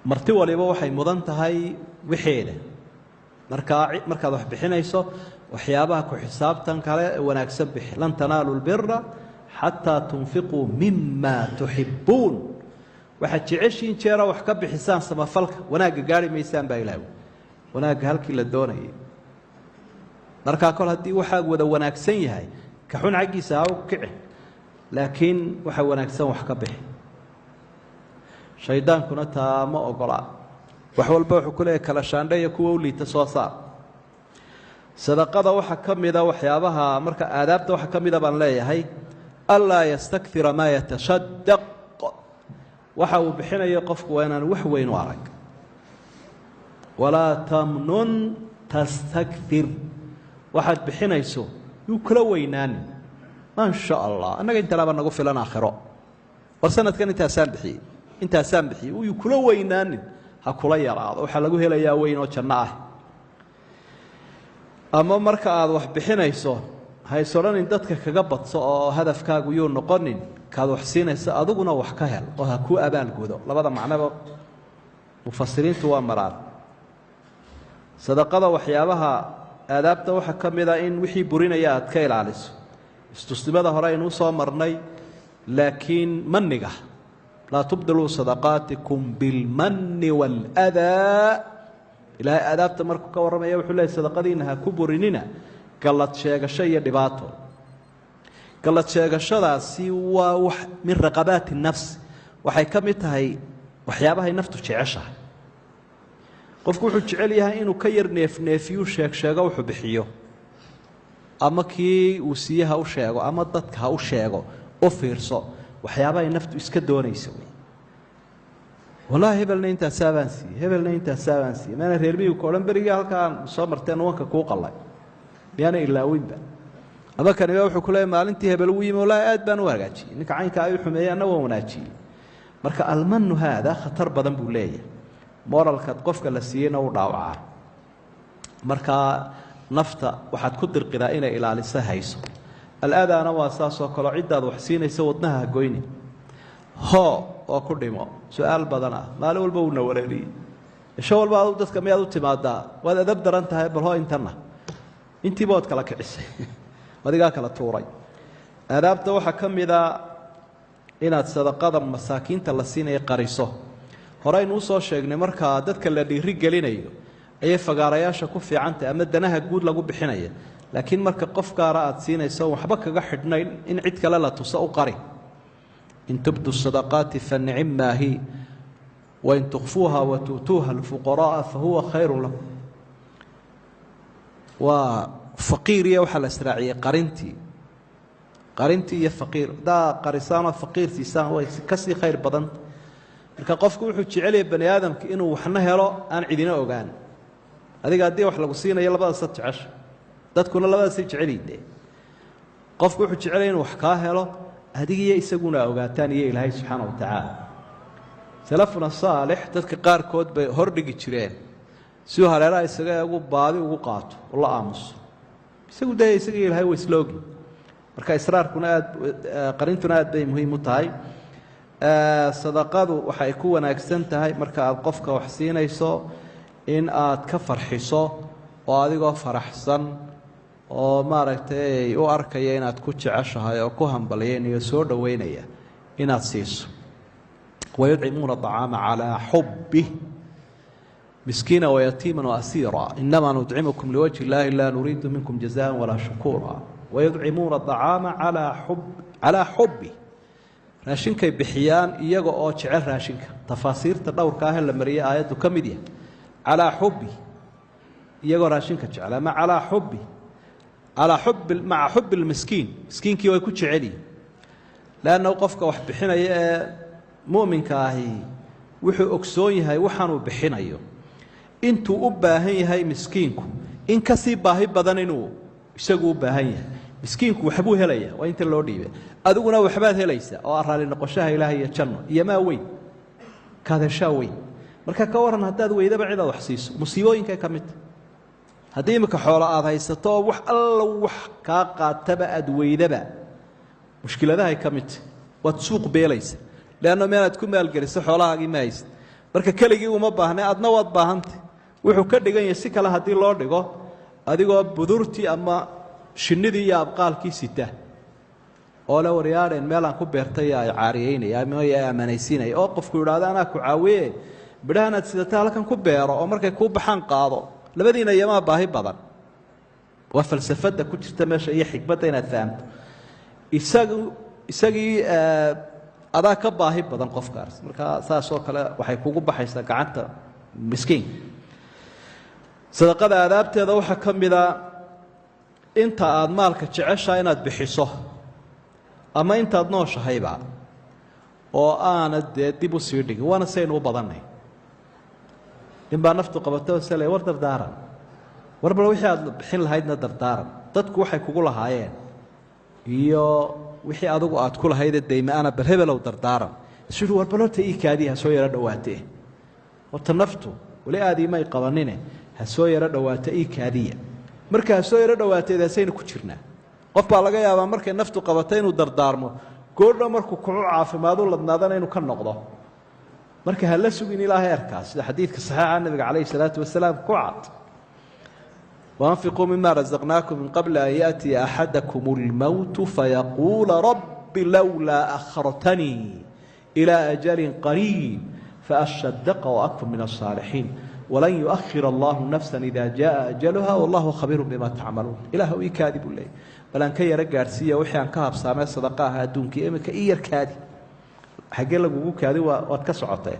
marti waliba waxay mudan tahay wixeeda markaad wax bixinayso waxyaabaha ku xisaabtan kale wanaagsan bixi lan tanaalu albirra xataa tunfiquu mima tuxibbuun waxaad jeceshiin jeera wax ka bixisaan samafalka wanaagga gaari maysaan baa ilaahay wanaagga halkii la doonayay markaa kol haddii waxaa wada wanaagsan yahay ka xun xaggiisa ha u kici laakiin waxa wanaagsan wax ka bixi shaydaankuna taa ma ogola wax walba wuxuu ku leeyahay kala shaandheeya kuwa u liita soo saar sadaqada waxa ka mida waxyaabaha marka aadaabta waxa ka mida baan leeyahay allaa yastakthira maa yatashaddaq waxa uu bixinayo qofku waa inaan wax weyn u arag walaa tamnun tastakthir waxaad bixinayso yuu kula weynaanin maa sha allah annaga intalaaba nagu filan aakhiro war sanadkan intaasaan bixiyey yuu kula weynaanin ha kula yaraado waxaa lagu helayaa weyn oo janno ah ama marka aad wax bixinayso hays odhanin dadka kaga badso oo hadafkaagu yuu noqonin kaad wax siinayso adiguna wax ka hel oo ha kuu abaalgudo labada macnoba mufasiriintu waa maraan sadaqada waxyaabaha aadaabta waxaa ka mida in wixii burinaya aad ka ilaaliso istusnimada hore aynuu soo marnay laakiin maniga laa tubdiluu sadaqaatikum bilmanni waaladaa ilaahay aadaabta markuu ka warramaya wuxuu leeyahy sadaqadiina ha ku burinina gallad sheegasho iyo dhibaato gallad sheegashadaasi waa wax min raqabaati nafs waxay ka mid tahay waxyaabahay naftu jeceshahay qofku wuxuu jecel yahay inuu ka yar neefneefiyuu sheegsheego wuxuu bixiyo ama kii uu siiye ha u sheego ama dadka ha u sheego u fiirso waxyaabahay naftu iska doonaysa wey wallaahi hebelna intaasaa baan siiyey hebelna intaasaa baan siiyey maana reer miyigka odhan berigii halkaan soo marteen wanka kuu qallay miyaana ilaawinba ama kaniba wuxuu ku leeyahy maalintii hebel uu yimi wallaahi aad baan u hagaajiyey ninka caynka ayuu xumeeyey anna waan wanaajiyey marka almanu haada khatar badan buu leeyahay moralkaad qofka la siiyeyna u dhaawacaa markaa nafta waxaad ku dirqidaa inay ilaaliso hayso al-aadaana waa saasoo kaleo ciddaad wax siinayso wadnaha ha goyni hoo oo ku dhimo su-aal badan ah maalin walba uuna wareeriyey isho walba adu dadka miyaad u timaadaa waad adab daran tahay bal hoo intanna intiiba waad kala kicisay adigaa kala tuuray aadaabta waxaa ka mida inaad sadaqada masaakiinta la siinaya qariso horeynu usoo sheegnay markaa dadka la dhiiri gelinayo ayay fagaarayaasha ku fiicantahy ama danaha guud lagu bixinaya laakiin marka qof gaara aad siinayso waxba kaga xidhnayn in cid kale la tuso u qari in tubdu sadaqaati fanicimmaa hi wain tukfuuha watu'tuuha alfuqara'a fahuwa khayru lakum waa faqiiriya waxaa la israaciyey qarintii iyo faqiir haddaa qarisaanoo faqiir siisaan way kasii khayr badanta marka qofku wuxuu jecelyahay bani aadamka inuu waxna helo aan cidina ogaan adiga haddii wax lagu siinayo labadaasad jecesha dadkuna labadaasay jecelide qofku wuxuu jecelaya inuu wax kaa helo adigiiyo isaguna ogaataan iyo ilaahay subxaana wa tacaala salafuna saalix dadka qaarkood bay hordhigi jireen siuu hareeraha isaga eegu baadi ugu qaato oo la aamuso isagu daya isagiiyo ilahay wa isloogi marka israarkuna qarintuna aad bay muhiim u tahay sadaqadu waxay ku wanaagsan tahay marka aad qofka wax siinayso in aad ka farxiso oo adigoo faraxsan oo maaragtay u arkaya inaad ku jeceshahay oo ku hambalyaynaya soo dhoweynaya inaad siiso wayudcimuuna acaama calaa xubbih miskiina wayatiima waasiira inamaa nudcimukum liwajhi illaahi laa nuriidu minkum jazaan walaa shukuura wayudcimuuna acaama calaa xubbih raashinkay bixiyaan iyaga oo jecel raashinka tafaasiirta dhowrka ah la mariyay aayaddu ka mid yahay calaa xubbi iyagoo raashinka jecel ama calaa xubbi maca xubbi lmiskiin miskiinkii way ku jecelyihin leanna qofka wax bixinaya ee mu'minka ahi wuxuu ogsoon yahay waxaanuu bixinayo intuu u baahan yahay miskiinku in kasii baahi badan inuu isagu u baahan yahay miskiinku waxbuu helaya waa inta loo dhiibay adiguna waxbaad helaysaa oo raali noqoshaha ilaahay iyo janno iyo maa weyn kaadashaa weyn marka ka waran haddaad weydaba cidaad wax siiso musiibooyinkay ka midta haddii imika xoolo aad haysato oo wax alla wax kaa qaataba aad weydaba mushkiladahay ka midta waad suuq beelaysa leanno meelaad ku maalgeliso xoolahaagii ma haysid marka keligii uma baahnay adna waad baahantay wuxuu ka dhigan yahay si kale haddii loo dhigo adigoo budurtii ama shinnidii iyo abqaalkii sita oo la waryaadheen meelaan ku beertay ay caariyeynaya ama ay amanaysiinaya oo qofku yidhaahdo anaa ku caawiye bidhahanaad sidata halkan ku beero oo markay kuu baxaan qaado labadiina iyamaa baahi badan waa falsafada ku jirta meesha iyo xikmadda inaad fahamto isagii adaa ka baahi badan qofkaas marka saas oo kale waxay kugu baxaysaa gacanta miskiin sadaqada aadaabteeda waxaa ka mida inta aad maalka jeceshaa inaad bixiso ama intaad nooshahayba oo aanad dee dib u sii dhigin waana saynu u badannay ninbaa naftu qabato sale war dardaaran war bal wixii aad bixin lahaydna dardaaran dadku waxay kugu lahaayeen iyo wixii adigu aad ku lahaydee dayma-ana bal hebelow dardaaran isuu war bal horta ii kaadii ha soo yaro dhowaatee horta naftu weli aadiimay qabanine ha soo yaro dhowaata ii kaadiya marka ha soo yaro dhowaateedaasaynu ku jirnaa qof baa laga yaabaa markay naftu qabato inuu dardaarmo goordho markuu kucu caafimaadu ladnaadana inuu ka noqdo marka ha la sugin ilaa heerkaas sida xadiidka saxiixa nabiga calayhi salaatu wasalaam ku cad وأنفقوا مما رزقناكم من قبل أن يأتي أحدكم الموت فيقول رب لولا أخرتني إلى أجل قريب فأصدق وأكن من الصالحين ولن يؤخر الله نفسا إذا جاء أجلها والله خبير بما تعملون إله كاذب الليل بلان كي يرجع رسية وحي عن كهب سامع صدقاها دون كإمك إير كاذب حاجة لك كاذب واتكسعته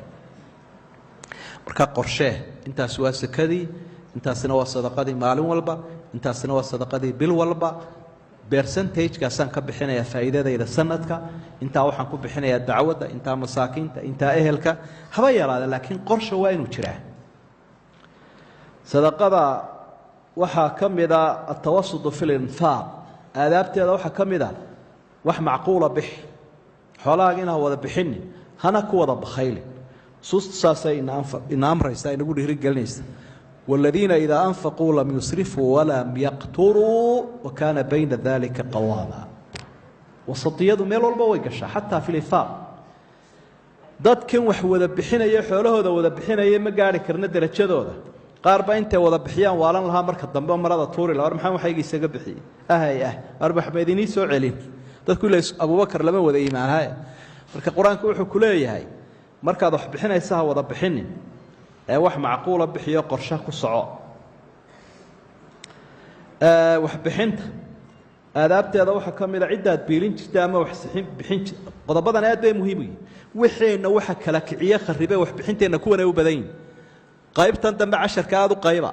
مركا قرشه انت سوا سكدي intaasina waa sadaqadii maalin walba intaasina waa sadaqadii bil walba percentage-kaasaan ka bixinayaa faa'iidadayda sanadka intaa waxaan ku bixinayaa dacwadda intaa masaakiinta intaa ehelka haba yaraada laakiin qorsha waa inuu jiraa sadaqada waxaa ka mida atawasudu fi linfaaq aadaabteeda waxaa ka mid a wax macquula bixi xoolahaaga inaa wada bixinin hana ku wada bakhaylin suusta saasay ina amraysaa inagu dhiirigelinaysa والذين إذا أنفقوا لم يسرفوا ولم يقتروا وكان بين ذلك قواما وسطيadu meel walba way gashaa xataa fi lifaaq dadkan wax wada bixinaya xoolahooda wada bixinaya ma gaari karna darajadooda qaar ba intay wada bixiyaan waalan lahaa marka dambe marada tuuri la war maxaan waxayga isaga bixiyay war maxmeedini soo celin dadku ilaa Abubakar lama wada iimaanay marka quraanku wuxuu ku leeyahay markaad wax bixinaysaa wada bixinin ee wax macquula bixiyo qorshe ku soco wax bixinta aadaabteeda waxa kamid ah cidaad biilin jirta ama wax saxiib bixin qodobadan aad bay muhiim u yihiin wixeena waxa kala kiciye kharibe wax bixinteena kuwana u badan qaybtan dambe 10ka aad u qayba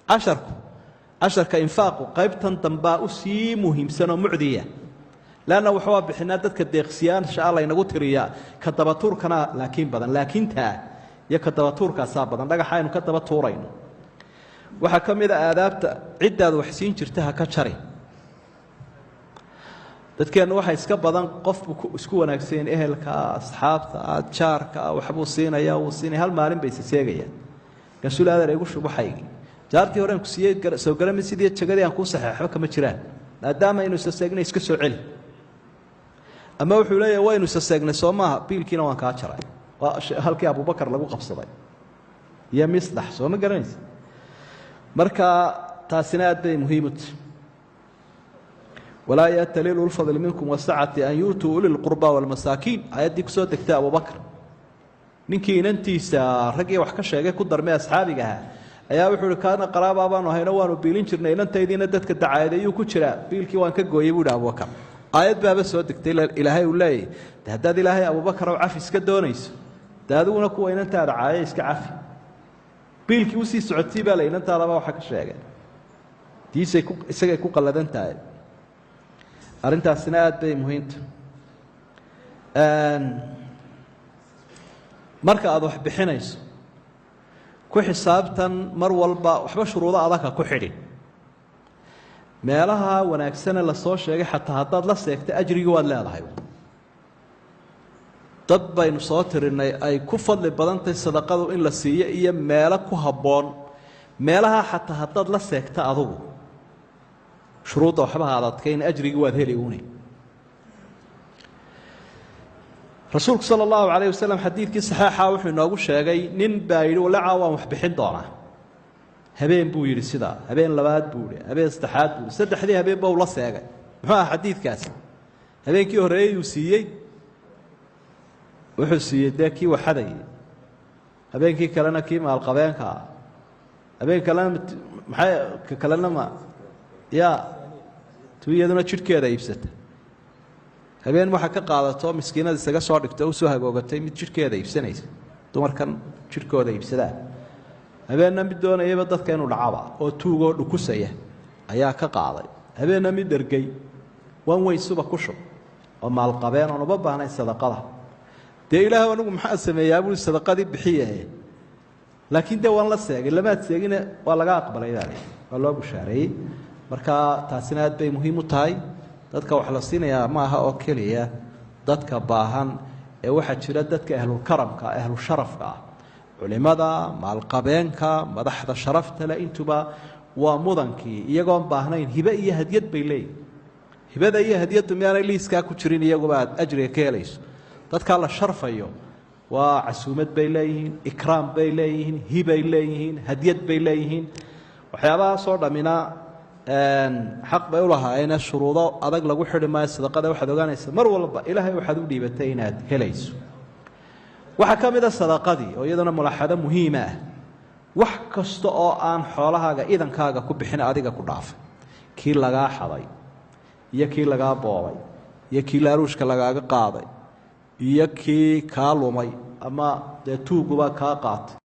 10ka infaaqu qaybtan dambe u sii muhiimsan oo mucdiya laana waxa bixinaa dadka deeqsiyaan insha Allah inagu tiriya ka daba tuurkana laakiin badan laakiin taa iyo ka daba tuurkaasa badan dhagaxaynu ka daba tuurayno waxa kamid ah aadaabta cidaad wax siin jirta ha ka jari dadkeenu waxa iska badan qof isku wanaagsan ehelka asxaabta jaarka waxbu siinaya uu siinay hal maalin bay seegayaan rasuul adeer igu shubaxaygi jaartii hore ku siiyay soo garamay sidii jagada aan ku saxeexo kama jiraan maadaama inuu saseegnay iska soo celi ama wuxuu leeyahay waa inuu saseegnay Soomaha biilkiina waan ka jaray halkii Abubakar lagu qabsaday iyo misdax soo ma garanaysa marka taasina aad bay muhiim u tahay ولا يأتلل الفضل منكم والسعة أن يؤتوا أولي القربى والمساكين آياتي كسو دكتا أبو بكر ninkii inantiisa ragii wax ka sheegay ku darmay asxaabiga ayaa wuxuu kaana qaraaba baan hayna waanu biilin jirnay inantaydiina dadka dacaadeeyo ku jira biilkii waan ka gooyay buu Abu Bakar aayad baaba soo degtay ilaahay uu leeyahay haddaad ilaahay Abu Bakar oo cafi iska doonayso daaduguna kuwa inantaada caayay iska cafi biilkii uu sii socodtii baa inantaada waxa ka sheegay diisay isaga ku qaladan tahay arintaasina aad bay muhiim tahay marka aad wax bixinayso ku xisaabtan mar walba waxba shuruudo adag ku xidhin meelaha wanaagsan la soo sheegay xataa hadaad la seegtay ajriga waad leedahay dad baynu soo tirinay ay ku fadli badan tahay sadaqadu in la siiyo iyo meelo ku haboon meelaha xataa hadaad la seegta adigu shuruudo waxba adadkayn ajriga waad heli uunay rasuulku sala allahu calayh wasalam xadiidkii saxeixa wuxuu inoogu sheegay nin baa yidhi walacaa waan wax bixin doonaa habeen buu yidhi sidaa habeen labaad buu yidhi habeen saddexaad buu yidhi saddexdii habeen ba uu la seegay muxuu aha xadiidkaasi habeenkii horreeyey uu siiyey wuxuu siiyey dee kii waxadayay habeenkii kalena kii maalqabeenka ah habeen kalena maxay ka kalena ma yaa tu iyaduna jidhkeeda iibsata habeen waxa ka qaadato miskiinada isaga soo dhigto u soo hagoogatay mid jidhkeeda iibsanaysa dumarkan jidhkooda iibsadaa habeenna mid doonayaba dadka inuu dhacaba oo tuugoo dhukusaya ayaa ka qaaday habeenna mid dhergay wan weysuba ku shub oo maalqabeen oon uba baahnayn sadaqada dee ilaahay anigu maxaa sameeyaa buu sadaqadii bixiye laakiin dee waan la seegay lamaad seegina waa laga aqbalay waa loo bushaareeyey marka taasina aad bay muhiim u tahay dadka wax la siinayaa ma aha oo keliya dadka baahan ee waxaa jira dadka ahlulkaramka ahlusharafka ah culimada maalqabeenka madaxda sharafta le intuba waa mudankii iyagoon baahnayn hibe iyo hadyad bay leeyihin hibada iyo hadyaddu miyaanay liiskaa ku jirin iyaguba aad ajriga ka helayso dadkaa la sharfayo waa casuumad bay leeyihiin ikraam bay leeyihiin hibay leeyihiin hadyad bay leeyihiin waxyaabahaasoo dhammina xaq bay u lahaayeen shuruudo adag lagu xidhi maayo sadaqada waxaad ogaanaysa mar walba ilaahay waxaad u dhiibatay inaad helayso waxaa ka mid a sadaqadii oo iyaduna mulaxado muhiima ah wax kasta oo aan xoolahaaga idankaaga ku bixin adiga ku dhaafay kii lagaa xaday iyo kii lagaa boobay iyo kii laaruushka lagaaga qaaday iyo kii kaa lumay ama dee tuuguba kaa qaatay